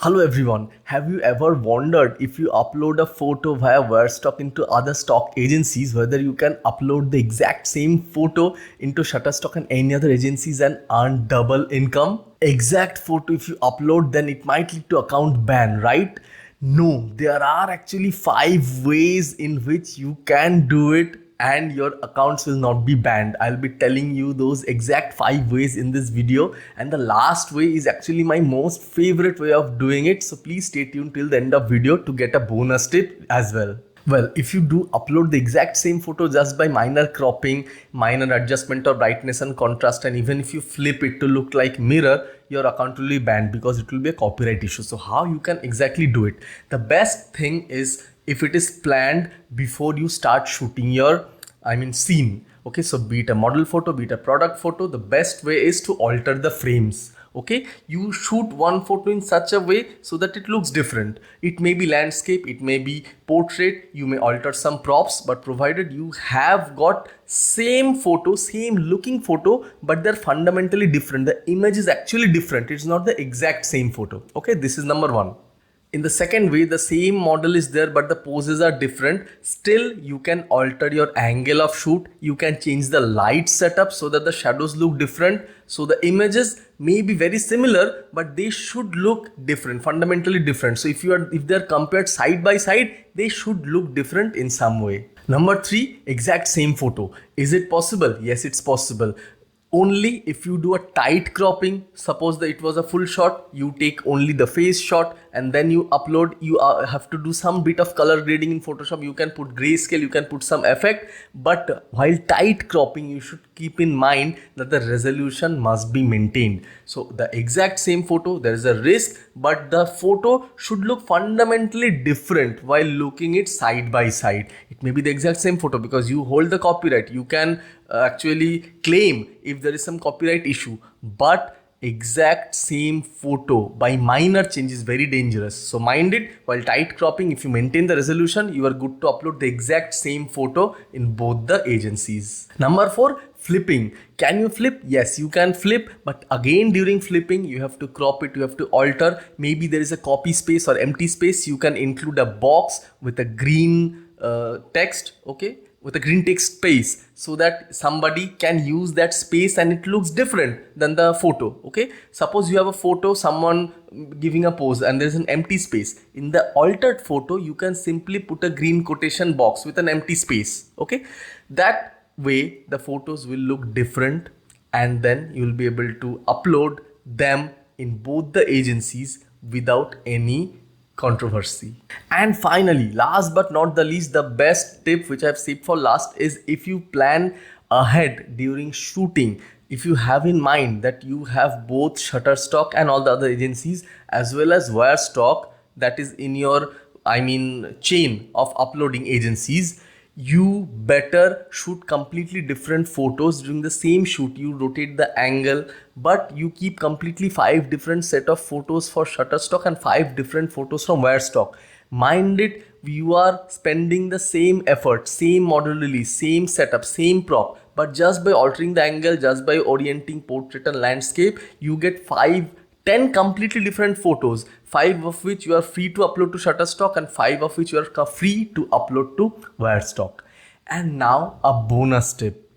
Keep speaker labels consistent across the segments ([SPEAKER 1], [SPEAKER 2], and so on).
[SPEAKER 1] Hello everyone, have you ever wondered if you upload a photo via Wirestock into other stock agencies, whether you can upload the exact same photo into Shutterstock and any other agencies and earn double income? Exact photo if you upload, then it might lead to account ban, right? No, there are actually 5 ways in which you can do it and your accounts will not be banned. I'll be telling you those exact 5 ways in this video, and the last way is actually my most favorite way of doing it, so please stay tuned till the end of video to get a bonus tip as well. Well, if you do upload the exact same photo just by minor cropping, minor adjustment of brightness and contrast, and even if you flip it to look like mirror, your account will be banned because it will be a copyright issue. So how you can exactly do it? The best thing is if it is planned before you start shooting your scene. Okay, so be it a model photo, be it a product photo, the best way is to alter the frames. Okay, you shoot one photo in such a way so that it looks different. It may be landscape, it may be portrait, you may alter some props, but provided you have got same photo, same looking photo, but they're fundamentally different. The image is actually different. It's not the exact same photo. Okay, this is number one. In the second way, the same model is there but the poses are different. Still, you can alter your angle of shoot. You can change the light setup so that the shadows look different. So the images may be very similar but they should look different, fundamentally different. So if they're compared side by side, they should look different in some way. Number 3, exact same photo. Is it possible? Yes, it's possible. Only if you do a tight cropping. Suppose that it was a full shot, you take only the face shot and then you upload. You have to do some bit of color grading in Photoshop. You can put grayscale, you can put some effect, but while tight cropping you should keep in mind that the resolution must be maintained. So the exact same photo, there is a risk, but the photo should look fundamentally different while looking it side by side. It may be the exact same photo because you hold the copyright. You can actually claim if there is some copyright issue, but exact same photo by minor change is very dangerous. So mind it, while tight cropping, if you maintain the resolution, you are good to upload the exact same photo in both the agencies. Number 4, flipping. Can you flip? Yes, you can flip, but again during flipping you have to crop it, you have to alter. Maybe there is a copy space or empty space. You can include a box with a green text, okay, with a green text space, so that somebody can use that space and it looks different than the photo. Okay, suppose you have a photo, someone giving a pose and there's an empty space. In the altered photo, you can simply put a green quotation box with an empty space. Okay, that way the photos will look different and then you'll be able to upload them in both the agencies without any controversy. And finally, last but not the least, the best tip which I've saved for last is if you plan ahead during shooting, if you have in mind that you have both Shutterstock and all the other agencies as well as Wirestock that is in your chain of uploading agencies, you better shoot completely different photos during the same shoot. You rotate the angle, but you keep completely 5 different set of photos for Shutterstock and 5 different photos from Wirestock. Mind it, you are spending the same effort, same model release, same setup, same prop, but just by altering the angle, just by orienting portrait and landscape, you get 10 completely different photos, 5 of which you are free to upload to Shutterstock and 5 of which you are free to upload to Wirestock. And now a bonus tip.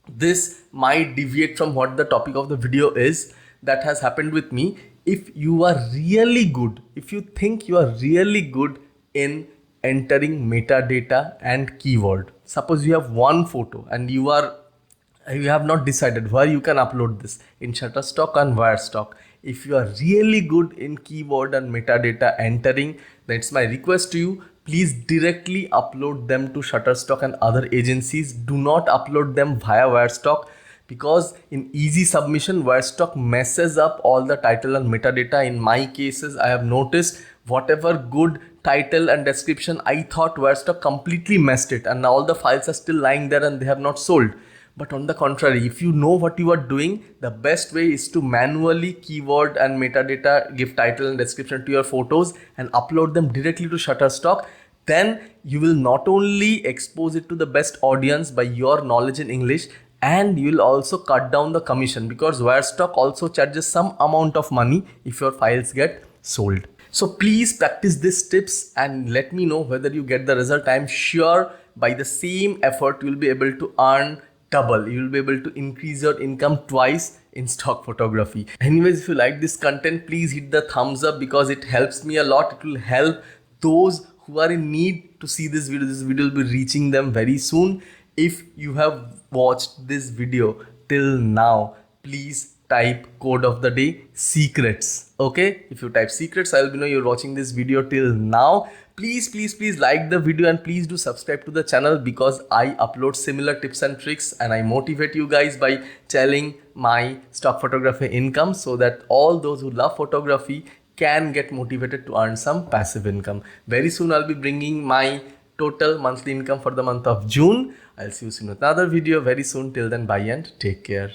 [SPEAKER 1] This might deviate from what the topic of the video is. That has happened with me. If you are really good, if you think you are really good in entering metadata and keyword, suppose you have one photo and you have not decided where you can upload this, in Shutterstock and Wirestock. If you are really good in keyword and metadata entering, that's my request to you. Please directly upload them to Shutterstock and other agencies. Do not upload them via Wirestock, because in easy submission, Wirestock messes up all the title and metadata. In my cases, I have noticed whatever good title and description I thought, Wirestock completely messed it, and now all the files are still lying there and they have not sold. But on the contrary, if you know what you are doing, the best way is to manually keyword and metadata, give title and description to your photos and upload them directly to Shutterstock. Then you will not only expose it to the best audience by your knowledge in English, and you will also cut down the commission, because Wirestock also charges some amount of money if your files get sold. So please practice these tips and let me know whether you get the result. I am sure by the same effort you will be able to earn double. You will be able to increase your income twice in stock photography. Anyways, if you like this content, please hit the thumbs up because it helps me a lot. It will help those who are in need to see this video. This video will be reaching them very soon. If you have watched this video till now, please type code of the day secrets. Okay, if you type secrets, I will know you're watching this video till now. Please like the video and please do subscribe to the channel because I upload similar tips and tricks and I motivate you guys by telling my stock photography income so that all those who love photography can get motivated to earn some passive income. Very soon I'll be bringing my total monthly income for the month of June. I'll see you soon with another video very soon. Till then, bye and take care.